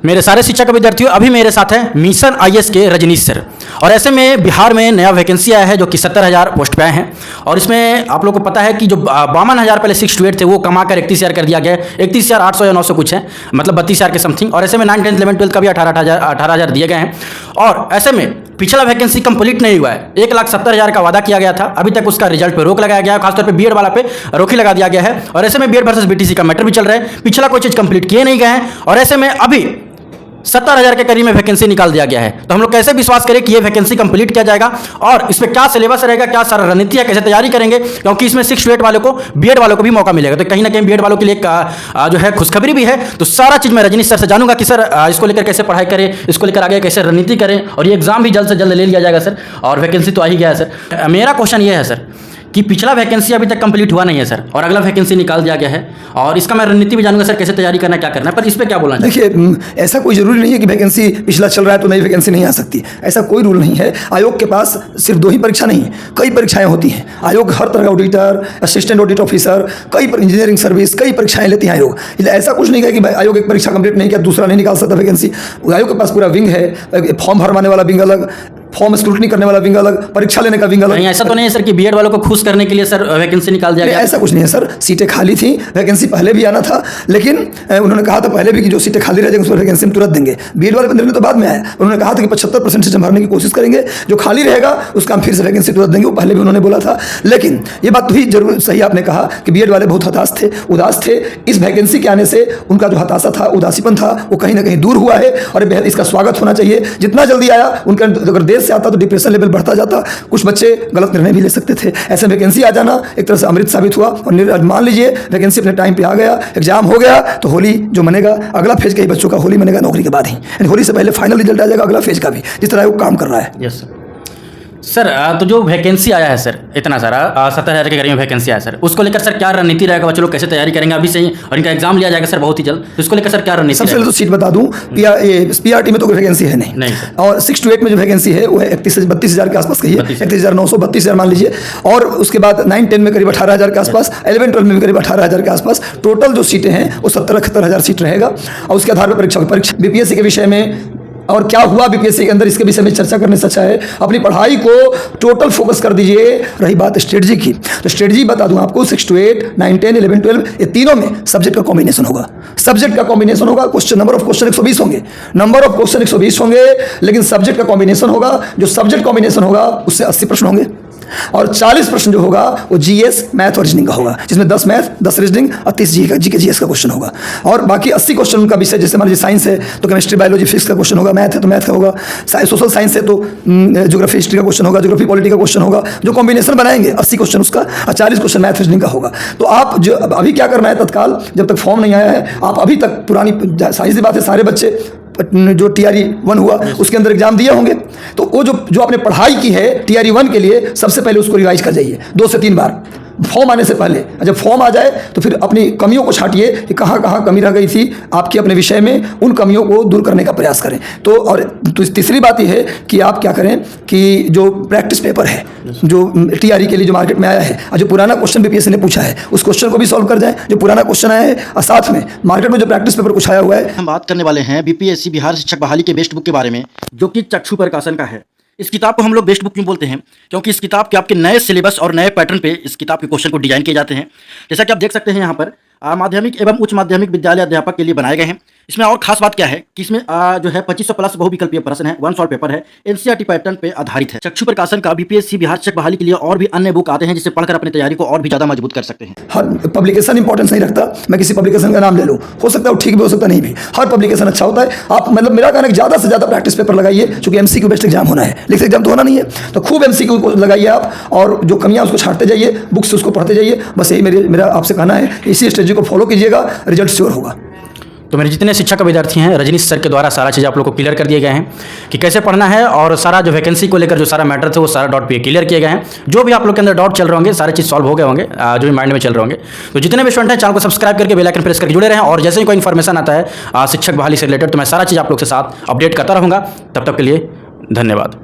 मेरे सारे शिक्षक विद्यार्थियों, अभी मेरे साथ हैं मिशन आईएएस के रजनीश सर। और ऐसे में बिहार में नया वैकेंसी आया है जो कि 70,000 पोस्ट पे आए हैं। और इसमें आप लोगों को पता है कि जो 52,000 पहले 6 to 8 थे वो कमा कर 31,000 कर दिया गया है। 31,800 या 900 कुछ है, मतलब 32,000 के समथिंग। और ऐसे में 9th 10th 11th 12th का भी 18,000 दिए गए हैं। और ऐसे में पिछला वैकेंसी कंप्लीट नहीं हुआ है। 1,70,000 का वादा किया गया था, अभी तक उसका रिजल्ट पे रोक लगाया गया है। खासतौर पे बीएड वाला पे रोक ही लगा दिया गया है। और ऐसे में बीएड वर्सेस बीटीसी का मैटर भी चल रहा है। पिछला कोई चीज कंप्लीट किए नहीं गए हैं और ऐसे में अभी 70,000 के करीब में वैकेंसी निकाल दिया गया है। तो हम लोग कैसे विश्वास करें कि ये वैकेंसी कंप्लीट किया जाएगा और इस पर क्या सिलेबस रहेगा, क्या सारा रणनीति है, कैसे तैयारी करेंगे, क्योंकि इसमें 6 to 8 वालों को बीएड वालों को भी मौका मिलेगा। तो कहीं ना कहीं बीएड वालों के लिए जो है खुशखबरी भी है। तो सारा चीज़ मैं रजनीश सर से जानूंगा कि सर इसको लेकर कैसे पढ़ाई करें, इसको लेकर आगे कैसे रणनीति करें और ये एग्जाम भी जल्द से जल्द ले लिया जाएगा सर। और वैकेंसी तो आ ही गया है सर। मेरा क्वेश्चन ये है सर कि पिछला वैकेंसी अभी तक कंप्लीट हुआ नहीं है सर और अगला वैकेंसी निकाल दिया गया है और इसका मैं रणनीति भी जानूंगा सर, कैसे तैयारी करना, क्या करना है। पर इस पर क्या बोलना है? देखिए, ऐसा कोई जरूरी नहीं है कि वैकेंसी पिछला चल रहा है तो नई वैकेंसी नहीं आ सकती। ऐसा कोई रूल नहीं है। आयोग के पास सिर्फ 2 ही परीक्षा नहीं है, कई परीक्षाएं होती हैं। आयोग हर तरह का ऑडिटर, असिस्टेंट ऑडिट ऑफिसर, कई इंजीनियरिंग सर्विस, कई परीक्षाएं लेती हैं आयोग। ऐसा कुछ नहीं है कि आयोग एक परीक्षा कंप्लीट नहीं किया दूसरा नहीं निकाल सकता वैकेंसी। आयोग के पास पूरा विंग है, फॉर्म भरवाने वाला विंग अलग, फॉर्म स्क्रूटनी करने वाला विंग अलग, परीक्षा लेने का विंग अलग। नहीं, ऐसा तो नहीं है सर कि बीएड वालों को खुश करने के लिए सर वैकेंसी निकाल दिया गया? ऐसा कुछ नहीं है सर। सीटें खाली थी, वैकेंसी पहले भी आना था, लेकिन उन्होंने कहा था पहले भी कि जो सीटें खाली रह जाएंगी उसमें वैकेंसी हम तुरंत देंगे। बीएड वाले निर्णय तो बाद में आया। उन्होंने कहा था कि 75% सीटें भरने की कोशिश करेंगे, जो खाली रहेगा उसका हम फिर से वैकेंसी तुरंत देंगे। वो पहले भी उन्होंने बोला था। लेकिन ये बात तो ही जरूर सही आपने कहा कि बीएड वाले बहुत हताश थे, उदास थे। इस वैकेंसी के आने से उनका जो हताशा था, उदासीपन था, वो कहीं ना कहीं दूर हुआ है और बेहद इसका स्वागत होना चाहिए। जितना जल्दी आया, उनका अगर देर से आता तो डिप्रेशन बढ़ता जाता, कुछ बच्चे गलत निर्णय भी ले सकते थे। ऐसे वैकेंसी आ जाना एक तरह से अमृत साबित हुआ। और मान लीजिए वैकेंसी अपने टाइम पे आ गया, एग्जाम हो गया, तो होली जो मनेगा अगला फेज के ही बच्चों का होली मनेगा नौकरी के बाद ही। यानी होली से पहले फाइनल रिजल्ट आ जाएगा अगला फेज का भी, जिस तरह वो काम कर रहा है। Yes sir. सर तो जो वैकेंसी आया है सर, इतना सारा 70,000 के करीब में वैकेंसी आया सर, उसको लेकर सर क्या रणनीति रहेगा? बच्चे लोग कैसे तैयारी करेंगे अभी से ही? और इनका एग्जाम लिया जाएगा सर बहुत ही जल्द, तो इसको लेकर सर क्या रणनीति? सबसे पहले तो सीट बता दूं, पीआरटी में तो कोई वैकेंसी है नहीं और 6 to 8 में जो वैकेंसी है वो है 32,000 के आसपास कही है, 31,900, 32,000 मान लीजिए। और उसके बाद 9 10 में करीब 18,000 के आसपास, 11 12 में भी करीब 18,000 के आसपास। टोटल जो सीटें हैं वो 70-71,000 सीट रहेगा। और उसके आधार पर परीक्षा बीपीएससी के विषय में और क्या हुआ बीपीएससी के अंदर, इसके विषय में चर्चा करने से अच्छा है अपनी पढ़ाई को टोटल फोकस कर दीजिए। रही बात स्ट्रेटजी की, तो स्ट्रेटजी बता दूं आपको, 6 to 8, 9 10 11 12 ये तीनों में सब्जेक्ट का कॉम्बिनेशन होगा। सब्जेक्ट का कॉम्बिनेशन होगा। क्वेश्चन नंबर ऑफ क्वेश्चन 120 होंगे, नंबर ऑफ क्वेश्चन 120 होंगे, लेकिन सब्जेक्ट का कॉम्बिनेशन होगा। जो सब्जेक्ट कॉम्बिनेशन होगा उससे 80 प्रश्न होंगे और 40 प्रश्न जो होगा वो जीएस, मैथ और रीजनिंग का होगा, जिसमें 10 मैथ, 10 रीजनिंग और 30 जीके जीएस का क्वेश्चन होगा। और बाकी 80 क्वेश्चन उनका विषय, जैसे मान लीजिए साइंस है तो केमिस्ट्री, बायोलॉजी, फिजिक्स का क्वेश्चन होगा, मैथ है तो मैथ का होगा, सोशल साइंस है तो ज्योग्राफी, हिस्ट्री का क्वेश्चन होगा, ज्योग्राफी, पॉलिटी का क्वेश्चन होगा। जो कॉम्बिनेशन बनाएंगे 80 क्वेश्चन उसका और 40 क्वेश्चन मैथ रीजनिंग का होगा। तो आप जो अभी क्या करना है, तत्काल जब तक फॉर्म नहीं आया है, आप अभी तक पुरानी साइंस की बात है, सारे बच्चे जो TRE 1 हुआ उसके अंदर एग्जाम दिए होंगे, तो वो जो आपने पढ़ाई की है TRE 1 के लिए, सबसे पहले उसको रिवाइज कर जाइए 2 से 3 बार फॉर्म आने से पहले। जब फॉर्म आ जाए तो फिर अपनी कमियों को छांटिए कि कहाँ कहाँ कमी रह गई थी आपकी अपने विषय में, उन कमियों को दूर करने का प्रयास करें। तो और तीसरी बात यह है कि आप क्या करें कि जो प्रैक्टिस पेपर है जो TRE के लिए जो मार्केट में आया है और जो पुराना क्वेश्चन बीपीएससी ने पूछा है उस क्वेश्चन को भी सॉल्व कर जाएं, जो पुराना क्वेश्चन आया है, और साथ में मार्केट में जो प्रैक्टिस पेपर कुछ आया हुआ है। हम बात करने वाले हैं बीपीएससी बिहार शिक्षक बहाली के बेस्ट बुक के बारे में, जो कि चक्षु प्रकाशन का है। इस किताब को हम लोग बेस्ट बुक क्यों बोलते हैं? क्योंकि इस किताब के आपके नए सिलेबस और नए पैटर्न पे इस किताब के क्वेश्चन को डिजाइन किए जाते हैं। जैसा कि आप देख सकते हैं यहाँ पर माध्यमिक एवं उच्च माध्यमिक विद्यालय अध्यापक के लिए बनाए गए हैं। इसमें और खास बात क्या है कि इसमें जो है 2500 प्लस बहुविकल्पीय प्रश्न है, 1 शॉर्ट पेपर है, एनसीईआरटी पैटर्न पे आधारित है। चक्षु प्रकाशन का बीपीएससी बिहार शिक्षक बहाली के लिए और भी अन्य बुक आते हैं जिसे पढ़कर अपनी तैयारी को और भी ज्यादा मजबूत कर सकते हैं। हर पब्लिकेशन इंपॉर्टेंस नहीं रखता, मैं किसी पब्लिकेशन का नाम ले लूँ, हो सकता है वो ठीक भी हो सकता नहीं भी, हर पब्लिकेशन अच्छा होता है। आप मतलब मेरा कहना है ज़्यादा से ज़्यादा प्रैक्टिस पेपर लगाइए, क्योंकि MCQ बेस्ड एग्जाम होना है, लिखित एग्जाम तो होना नहीं है। तो खूब MCQ को लगाइए आप और जो कमियाँ उसको छांटते जाइए, बुक से उसको पढ़ते जाइए। बस यही मेरा आपसे कहना है, इसी स्ट्रेटजी को फॉलो कीजिएगा, रिजल्ट श्योर होगा। तो मेरे जितने शिक्षक विद्यार्थी हैं, रजनीश सर के द्वारा सारा चीज़ आप लोग को क्लियर कर दिए गए हैं कि कैसे पढ़ना है और सारा जो वैकेंसी को लेकर जो सारा मैटर थे वो सारा डॉट पे क्लियर किए गए हैं। जो भी आप लोग के अंदर डाउट चल रहे होंगे सारे चीज़ सॉल्व हो गए होंगे, जो भी माइंड में चल रहे होंगे। तो जितने भी स्टूडेंट हैं चैनल को सब्सक्राइब करके बेल आइकन प्रेस करके जुड़े रहें और जैसे ही कोई इन्फॉर्मेशन आता है शिक्षक बहाली से रिलेटेड तो मैं सारा चीज़ आप लोग के साथ अपडेट करता रहूँगा। तब तक के लिए धन्यवाद।